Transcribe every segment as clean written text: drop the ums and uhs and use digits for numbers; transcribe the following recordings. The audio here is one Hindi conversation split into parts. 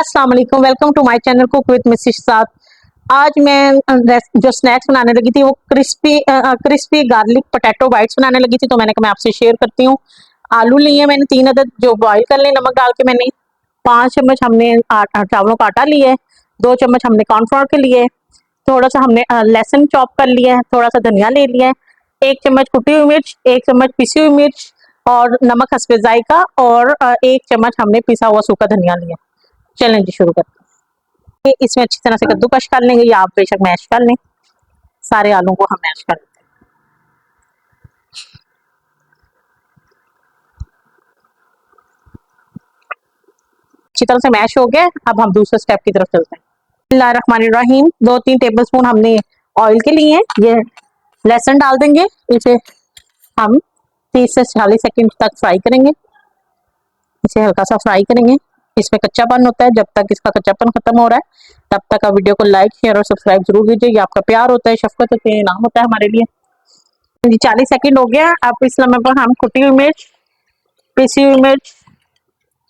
अस्सलाम वालेकुम, welcome to my channel cook with Mrs Saad. आज मैं जो स्नैक्स बनाने लगी थी वो क्रिस्पी गार्लिक पोटैटो बाइट्स बनाने लगी थी, तो मैंने कहा मैं आपसे शेयर करती हूँ। आलू लिए मैंने 3 अदद, जो बॉईल कर लिए नमक डाल के मैंने। 5 चम्मच हमने चावलों का आटा लिया है। 2 चम्मच हमने कॉर्नफ्लोर के लिए। थोड़ा सा हमने लहसुन चॉप कर लिया है। थोड़ा सा धनिया ले लिया है। 1 चम्मच कुटी हुई मिर्च, 1 चम्मच पिसी हुई मिर्च और नमक हस्बे जायका, और 1 चम्मच हमने पिसा हुआ सूखा धनिया लिया। चलें जी, शुरू करते हैं। इसमें अच्छी तरह से कद्दूकश कर लेंगे या आप बेशक मैश कर लें। सारे आलू को हम मैश कर लेते हैं। अच्छी तरह से मैश हो गया। अब हम दूसरे स्टेप की तरफ चलते हैं। बिस्मिल्लाहिर्रहमानिर्रहीम। 2-3 टेबलस्पून हमने ऑयल के लिए हैं। ये लहसुन डाल देंगे। इसे हम 30 से 40 सेकंड तक फ्राई करेंगे। इसे हल्का सा फ्राई करेंगे। इसमें कच्चापन होता है, जब तक इसका कच्चापन खत्म हो रहा है तब तक आप वीडियो को लाइक शेयर और सब्सक्राइब जरूर कीजिए। ये आपका प्यार होता है, शफकत होती है, इनाम होता है हमारे लिए। जी 40 सेकंड हो गया। अब इस समय पर हम कुटी हुई मिर्च, पिसी हुई मिर्च,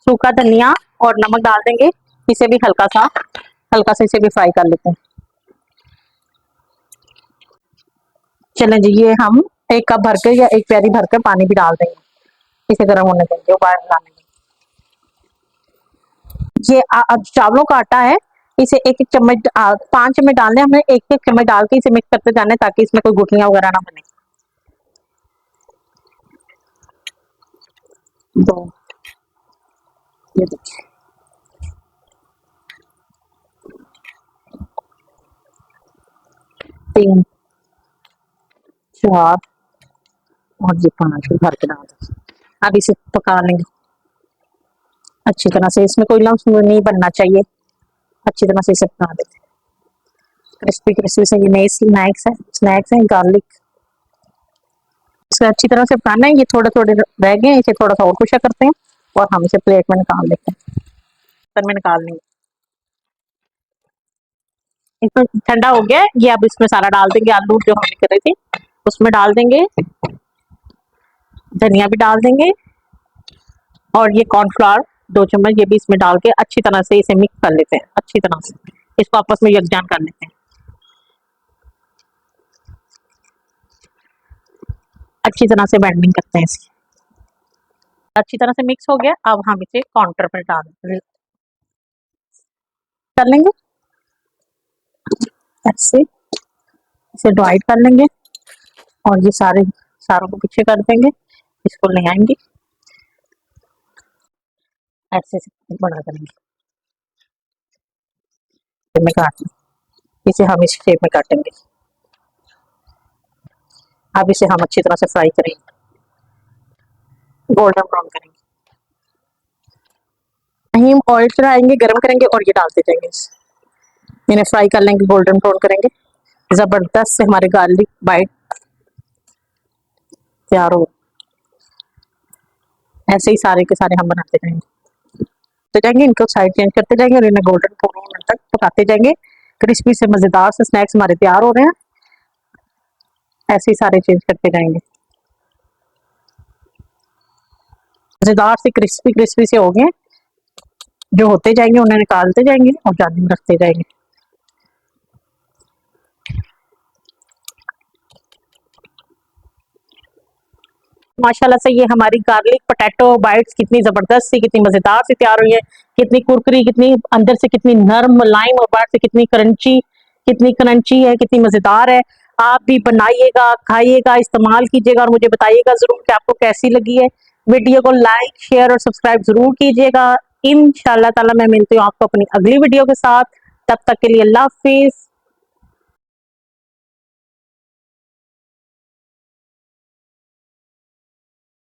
सूखा धनिया और नमक डाल देंगे। इसे भी हल्का सा इसे भी फ्राई कर लेते हैं। चलें जी, ये हम 1 कप भर के या 1 प्याली भर के पानी भी डाल देंगे। इसे गर्म होने देंगे, उबाल डालेंगे। ये चावलों का आटा है, इसे 1-1 चम्मच 5 चम्मच डालने हमें, 1-1 चम्मच डाल के इसे मिक्स करते जाना है ताकि इसमें कोई गुठलियां वगैरह ना बने। 2, ये देखिए, 3, 4 और ये 5 भर के डाल दें। अब इसे पका लेंगे अच्छी तरह से। इसमें कोई लम्स नहीं बनना चाहिए। अच्छी तरह से इसे पका देते हैं। क्रिस्पी क्रिस्पी से ये नए स्नैक्स हैं गार्लिक। इसे अच्छी तरह से पकाना है। ये थोड़े थोड़े रह गए, इसे थोड़ा सा और कुशा करते हैं और हम इसे प्लेट में निकाल लेते हैं। बर्तन में निकाल लेंगे। इसमें ठंडा हो गया है, ये अब इसमें सारा डाल देंगे। आलू जो हमने करे थे उसमें डाल देंगे, धनिया भी डाल देंगे और ये कॉर्नफ्लावर 2 चम्मच ये भी इसमें डाल के अच्छी तरह से इसे मिक्स कर लेते हैं। अच्छी तरह से इसको आपस में यकजान कर लेते हैं। अच्छी तरह से बाइंडिंग करते हैं इसकी। अच्छी तरह से मिक्स हो गया। अब हम इसे काउंटर पर डाल कर लेंगे। ऐसे इसे डिवाइड कर लेंगे और ये सारों को पीछे कर देंगे। इसको ले आएंगे, ऐसे बड़ा करेंगे में काट इसे हम इस शेप में काटेंगे। अब इसे हम अच्छी तरह से फ्राई करेंगे, गोल्डन ब्राउन करेंगे। हम ऑयल चढ़ाएंगे, गरम करेंगे और ये डालते जाएंगे। इन्हें फ्राई कर लेंगे, गोल्डन ब्राउन करेंगे। जबरदस्त से हमारे गार्लिक बाइट तैयार हो। ऐसे ही सारे के सारे हम बनाते जाएंगे, इनको साइड चेंज करते जाएंगे और इन्हें गोल्डन ब्राउन तक पकाते जाएंगे। क्रिस्पी से मजेदार से स्नैक्स हमारे तैयार हो रहे हैं। ऐसे ही सारे चेंज करते जाएंगे। मजेदार से क्रिस्पी क्रिस्पी से हो गए। जो होते जाएंगे उन्हें निकालते जाएंगे और जाली में रखते जाएंगे। माशाल्लाह से ये हमारी गार्लिक पोटैटो बाइट्स कितनी जबरदस्त सी, कितनी मजेदार सी तैयार हुई है। कितनी कुरकुरी, कितनी अंदर से कितनी नरम मुलायम और बाहर से कितनी क्रंची है, कितनी मजेदार है। आप भी बनाइएगा, खाइएगा, इस्तेमाल कीजिएगा और मुझे बताइएगा जरूर कि आपको कैसी लगी है। वीडियो को लाइक शेयर और सब्सक्राइब जरूर कीजिएगा। इंशाअल्लाह ताला मैं मिलती हूँ आपको अपनी अगली वीडियो के साथ। तब तक के लिए अल्लाह हाफिज।